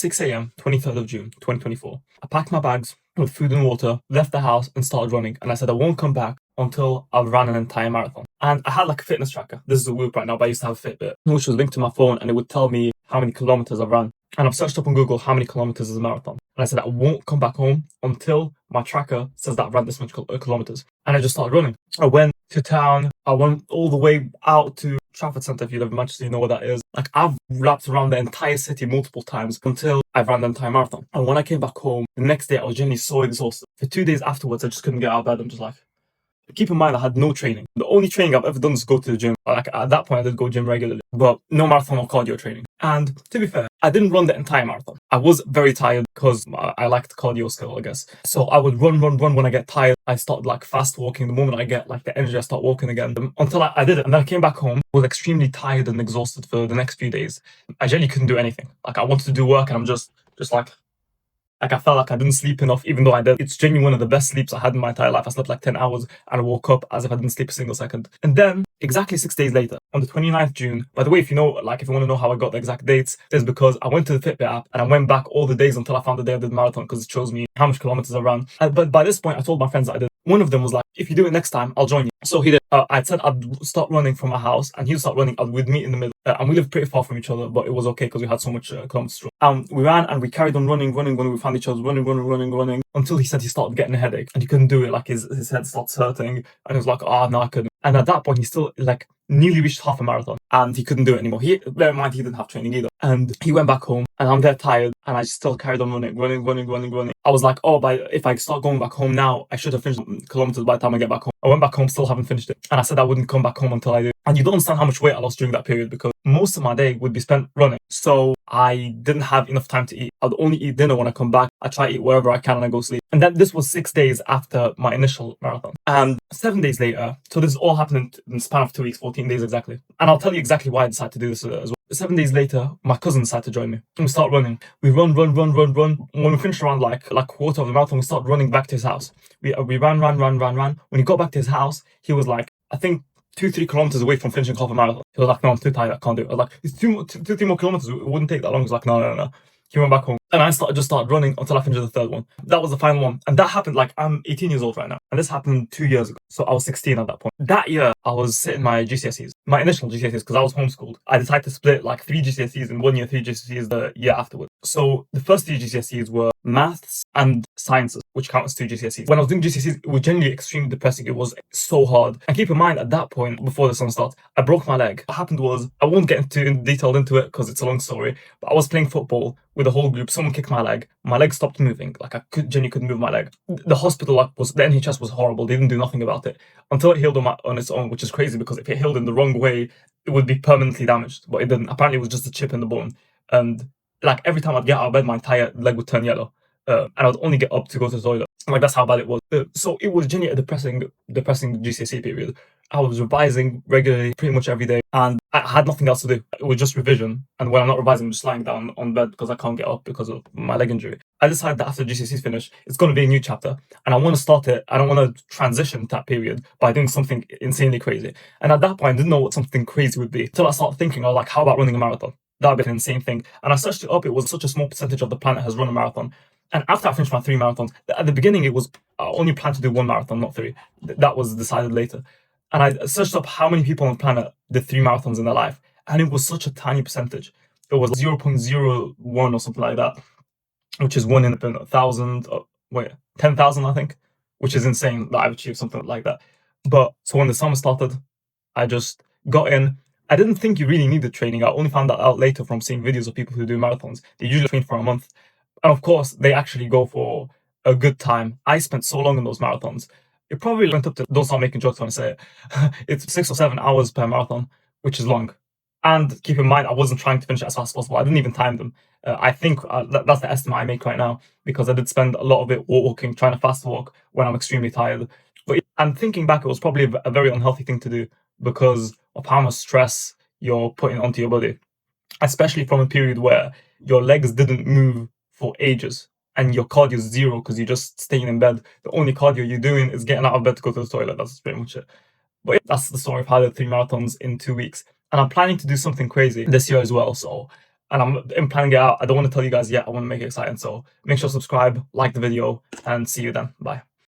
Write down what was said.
6 a.m., 23rd of June, 2024. I packed my bags with food and water, left the house, and started running. And I said I won't come back until I've run an entire marathon. And I had like a fitness tracker. This is a Whoop right now, but I used to have a Fitbit, which was linked to my phone, and it would tell me how many kilometers I've run. And I've searched up on Google how many kilometers is a marathon. And I said I won't come back home until my tracker says that I've run this much kilometers. And I just started running. I went to town. I went all the way out to Trafford Centre. If you live in Manchester, you know what that is. Like, I've wrapped around the entire city multiple times until I've run the entire marathon. And when I came back home, the next day I was genuinely so exhausted. For 2 days afterwards, I just couldn't get out of bed. I'm just like, keep in mind, I had no training. The only training I've ever done is go to the gym. Like, at that point, I did go gym regularly, but no marathon or cardio training. And to be fair, I didn't run the entire marathon. I was very tired because I liked cardio skill, I guess. So I would run when I get tired. I started like fast walking. The moment I get like the energy, I start walking again until I did it. And then I came back home, was extremely tired and exhausted for the next few days. I genuinely couldn't do anything. Like, I wanted to do work and I'm just like I felt like I didn't sleep enough, even though I did. It's genuinely one of the best sleeps I had in my entire life. I slept like 10 hours and I woke up as if I didn't sleep a single second. And then, exactly 6 days later, on the 29th June, by the way, if you want to know how I got the exact dates, it's because I went to the Fitbit app and I went back all the days until I found the day I did the marathon, because it shows me how much kilometers I ran. But by this point, I told my friends that I did. One of them was like, if you do it next time, I'll join you. So he did. I said I'd start running from my house and he'd start running. We'd meet in the middle. And we lived pretty far from each other, but it was okay because we had so much kilometers to run. We ran and we carried on running when we found each other, running until he said he started getting a headache and he couldn't do it. Like, his head starts hurting and he was like, oh, no, I couldn't. And at that point, he still like nearly reached half a marathon and he couldn't do it anymore. Bear in mind, he didn't have training either. And he went back home and I'm there tired and I still carried on running. I was like, oh, if I start going back home now, I should have finished kilometers by the time I get back home. I went back home, still haven't finished it. And I said I wouldn't come back home until I did. And you don't understand how much weight I lost during that period because most of my day would be spent running. So I didn't have enough time to eat. I'd only eat dinner when I come back. I try to eat wherever I can and I go sleep. And then this was 6 days after my initial marathon. And 7 days later, so this all happened in the span of 2 weeks, 14 days exactly. And I'll tell you exactly why I decided to do this as well. 7 days later, my cousin decided to join me. And we start running. We run. When we finished around like quarter of the marathon, we started running back to his house. We ran. When he got back to his house, he was like, I think 2-3 kilometers away from finishing half a marathon. He was like, no, I'm too tired, I can't do it. I was like, it's 2-3 more kilometers, it wouldn't take that long. He was like, no. He went back home. And I started running until I finished the third one. That was the final one. And that happened, like, I'm 18 years old right now. And this happened 2 years ago. So I was 16 at that point. That year, I was sitting my GCSEs. My initial GCSEs, because I was homeschooled. I decided to split like 3 GCSEs in 1 year, 3 GCSEs the year afterwards. So the first 3 GCSEs were maths and sciences, which count as 2 GCSEs. When I was doing GCSEs, it was genuinely extremely depressing. It was so hard. And keep in mind, at that point, before the summer starts, I broke my leg. What happened was, I won't get detailed into it because it's a long story, but I was playing football with a whole group. Someone kicked my leg. My leg stopped moving. Like, I genuinely couldn't move my leg. The hospital, the NHS was horrible. They didn't do nothing about it until it healed on its own, which is crazy because if it healed in the wrong way, it would be permanently damaged. But it didn't. Apparently, it was just a chip in the bone. And like, every time I'd get out of bed, my entire leg would turn yellow. And I would only get up to go to the toilet. Like, that's how bad it was. So it was genuinely a depressing GCSE period. I was revising regularly, pretty much every day, and I had nothing else to do. It was just revision. And when I'm not revising, I'm just lying down on bed because I can't get up because of my leg injury. I decided that after GCSEs finish, it's going to be a new chapter, and I want to start it. I don't want to transition that period by doing something insanely crazy. And at that point, I didn't know what something crazy would be. Until I started thinking, I was like, how about running a marathon? That would be an insane thing. And I searched it up. It was such a small percentage of the planet has run a marathon. And after I finished my 3 marathons, at the beginning, I only planned to do 1 marathon, not 3. That was decided later. And I searched up how many people on the planet did 3 marathons in their life. And it was such a tiny percentage. It was 0.01 or something like that, which is 1 in 1,000, 10,000, I think, which is insane that I've achieved something like that. But so when the summer started, I just got in. I didn't think you really needed training. I only found that out later from seeing videos of people who do marathons. They usually train for a month. And of course, they actually go for a good time. I spent so long in those marathons. It probably went up to, don't start making jokes when I say it, it's 6 or 7 hours per marathon, which is long. And keep in mind, I wasn't trying to finish it as fast as possible. I didn't even time them. I think that's the estimate I make right now, because I did spend a lot of it walking, trying to fast walk when I'm extremely tired. But and thinking back, it was probably a very unhealthy thing to do because of how much stress you're putting onto your body, especially from a period where your legs didn't move for ages and your cardio is 0 because you're just staying in bed. The only cardio you're doing is getting out of bed to go to the toilet. That's pretty much it. But yeah, that's the story of how I did 3 marathons in 2 weeks. And I'm planning to do something crazy this year as well. So and I'm planning it out. I don't want to tell you guys yet. I want to make it exciting. So make sure to subscribe, like the video, and see you then. Bye.